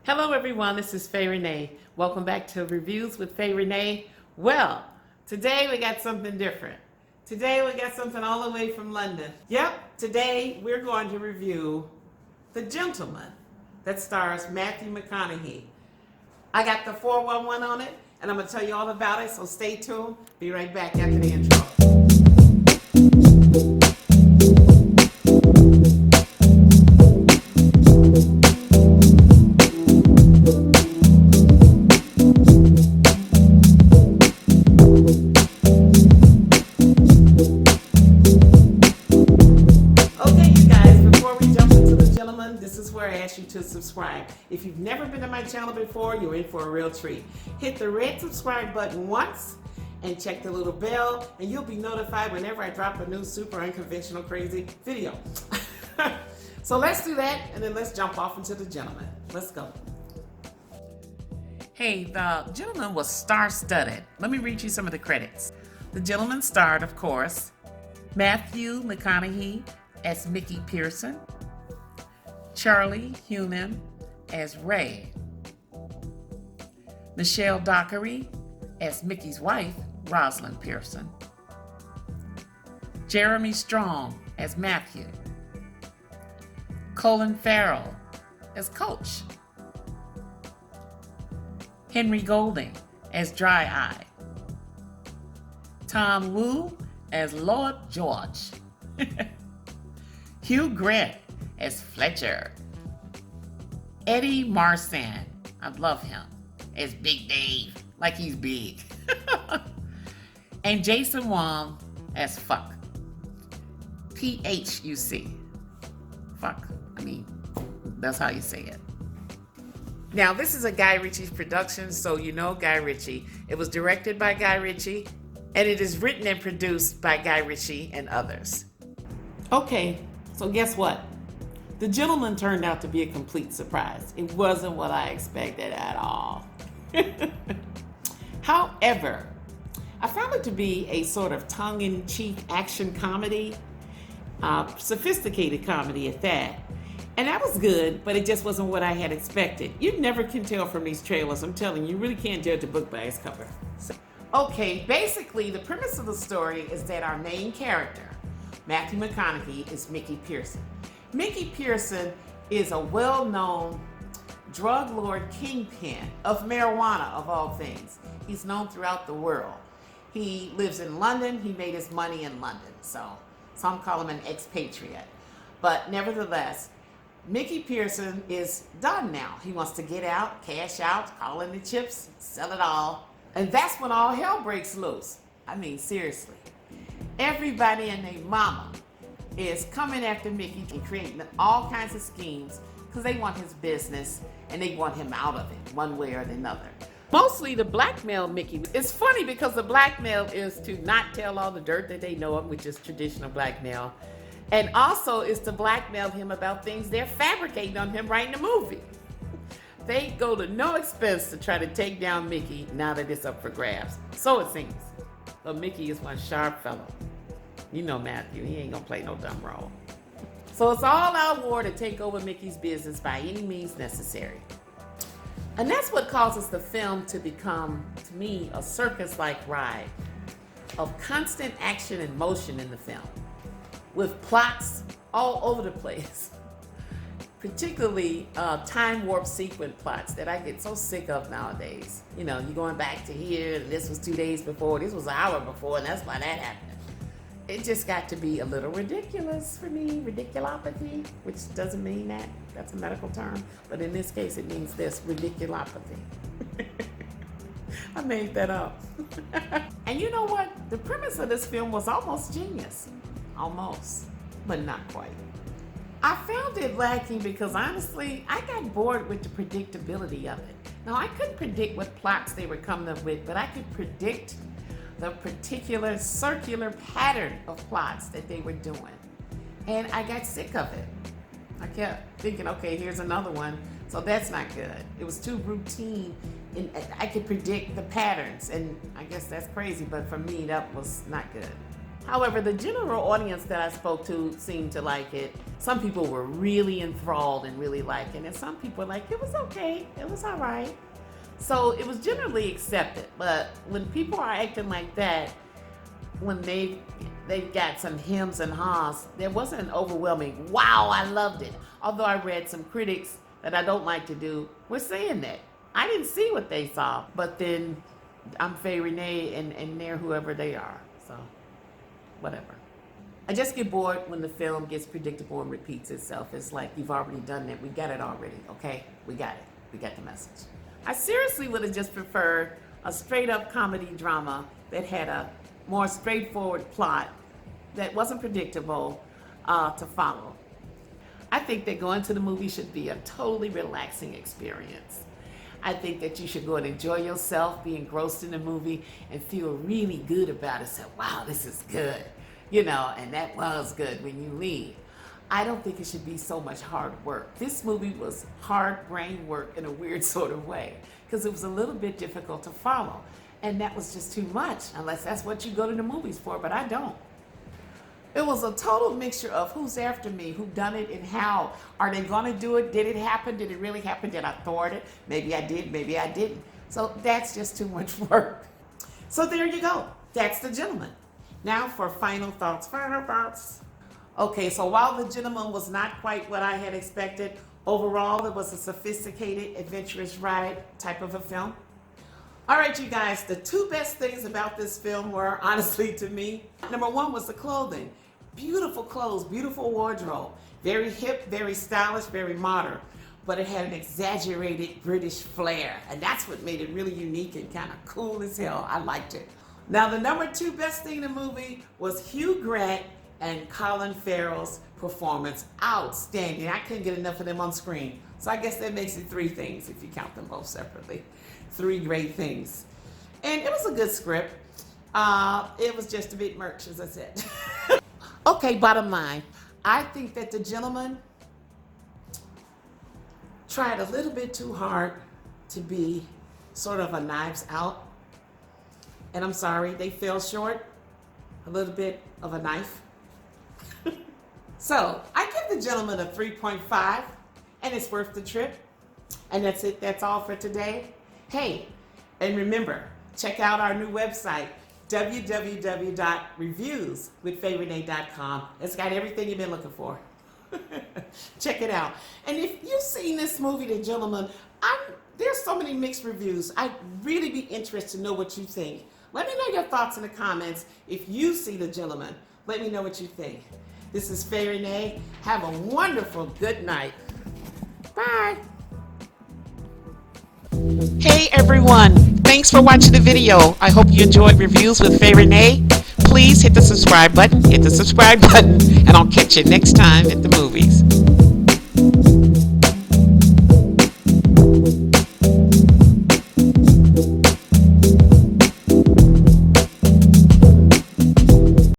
Hello everyone, this is Faye Renee. Welcome back to Reviews with Faye Renee. Well, today we got something different. Today we got something all the way from London. Yep, today we're going to review The Gentleman that stars Matthew McConaughey. I got the 411 on it and I'm going to tell you all about it, so stay tuned. Be right back after the intro. You to subscribe. If you've never been to my channel before, you're in for a real treat. Hit the red subscribe button once and check the little bell and you'll be notified whenever I drop a new super unconventional crazy video. So let's do that and then let's jump off into The Gentleman. Let's go. Hey, The Gentleman was star-studded. Let me read you some of the credits. The Gentleman starred, of course, Matthew McConaughey as Mickey Pearson, Charlie Hunnam as Ray, Michelle Dockery as Mickey's wife, Rosalind Pearson, Jeremy Strong as Matthew, Colin Farrell as Coach, Henry Golding as Dry Eye, Tom Wu as Lord George, Hugh Grant as Fletcher, Eddie Marsan, I love him, as Big Dave, like he's big, and Jason Wong as Fuck, P-H-U-C, Fuck, I mean, that's how you say it. Now, this is a Guy Ritchie production, so you know Guy Ritchie. It was directed by Guy Ritchie, and it is written and produced by Guy Ritchie and others. Okay, so guess what? The Gentleman turned out to be a complete surprise. It wasn't what I expected at all. However, I found it to be a sort of tongue-in-cheek action comedy, sophisticated comedy at that. And that was good, but it just wasn't what I had expected. You never can tell from these trailers. I'm telling you, you really can't judge a book by its cover. Okay, basically, the premise of the story is that our main character, Matthew McConaughey, is Mickey Pearson. Mickey Pearson is a well-known drug lord kingpin of marijuana, of all things. He's known throughout the world. He lives in London. He made his money in London, so some call him an expatriate. But nevertheless, Mickey Pearson is done now. He wants to get out, cash out, call in the chips, sell it all. And that's when all hell breaks loose. I mean, seriously. Everybody and their mama is coming after Mickey and creating all kinds of schemes because they want his business and they want him out of it one way or another. Mostly to blackmail Mickey. It's funny because the blackmail is to not tell all the dirt that they know him, which is traditional blackmail, and also is to blackmail him about things they're fabricating on him right in the movie. They go to no expense to try to take down Mickey now that it's up for grabs. So it seems. But Mickey is one sharp fellow. You know Matthew, he ain't gonna play no dumb role. So it's all out war to take over Mickey's business by any means necessary. And that's what causes the film to become, to me, a circus-like ride of constant action and motion in the film, with plots all over the place. Particularly time warp sequence plots that I get so sick of nowadays. You know, you're going back to here, and this was 2 days before, this was an hour before, and that's why that happened. It just got to be a little ridiculous for me, ridiculopathy, which doesn't mean that. That's a medical term. But in this case, it means this, ridiculopathy. I made that up. And you know what? The premise of this film was almost genius. Almost, but not quite. I found it lacking because honestly, I got bored with the predictability of it. Now, I couldn't predict what plots they were coming up with, but I could predict the particular circular pattern of plots that they were doing. And I got sick of it. I kept thinking, okay, here's another one. So that's not good. It was too routine. And I could predict the patterns. And I guess that's crazy, but for me, that was not good. However, the general audience that I spoke to seemed to like it. Some people were really enthralled and really liking it, and some people were like, it was okay, it was all right. So it was generally accepted. But when people are acting like that, when they've got some hems and haws, there wasn't an overwhelming, wow, I loved it. Although I read some critics that I don't like to do were saying that. I didn't see what they saw, but then I'm Faye Renee and they're whoever they are, so whatever. I just get bored when the film gets predictable and repeats itself. It's like, you've already done it. We got it already, okay? We got it. We got the message. I seriously would have just preferred a straight up comedy drama that had a more straightforward plot that wasn't predictable to follow. I think that going to the movie should be a totally relaxing experience. I think that you should go and enjoy yourself, be engrossed in the movie, and feel really good about it. Say, wow, this is good. You know, and that was good when you leave. I don't think it should be so much hard work. This movie was hard brain work in a weird sort of way, because it was a little bit difficult to follow. And that was just too much, unless that's what you go to the movies for, but I don't. It was a total mixture of who's after me, who done it, and how. Are they gonna do it? Did it happen? Did it really happen? Did I thwart it? Maybe I did, maybe I didn't. So that's just too much work. So there you go. That's The Gentleman. Now for final thoughts. Okay, so while The Gentleman was not quite what I had expected, overall it was a sophisticated, adventurous ride type of a film. All right, you guys, the two best things about this film were, honestly to me, number one was the clothing. Beautiful clothes, beautiful wardrobe. Very hip, very stylish, very modern. But it had an exaggerated British flair. And that's what made it really unique and kind of cool as hell. I liked it. Now, the number two best thing in the movie was Hugh Grant and Colin Farrell's performance. Outstanding. I couldn't get enough of them on screen. So I guess that makes it three things if you count them both separately. Three great things. And it was a good script. It was just a bit merch, as I said. Okay, bottom line. I think that The Gentleman tried a little bit too hard to be sort of a Knives Out. And I'm sorry, they fell short a little bit of a knife. So I give The Gentleman a 3.5, and it's worth the trip. And that's it. That's all for today. Hey, and remember, check out our new website, www.reviewswithfayerenee.com. It's got everything you've been looking for. Check it out. And if you've seen this movie, The Gentleman, there's so many mixed reviews. I'd really be interested to know what you think. Let me know your thoughts in the comments. If you see The Gentleman, let me know what you think. This is Faye Renee. Have a wonderful good night. Bye. Hey everyone, thanks for watching the video. I hope you enjoyed Reviews with Faye Renee. Please hit the subscribe button, and I'll catch you next time at the movies.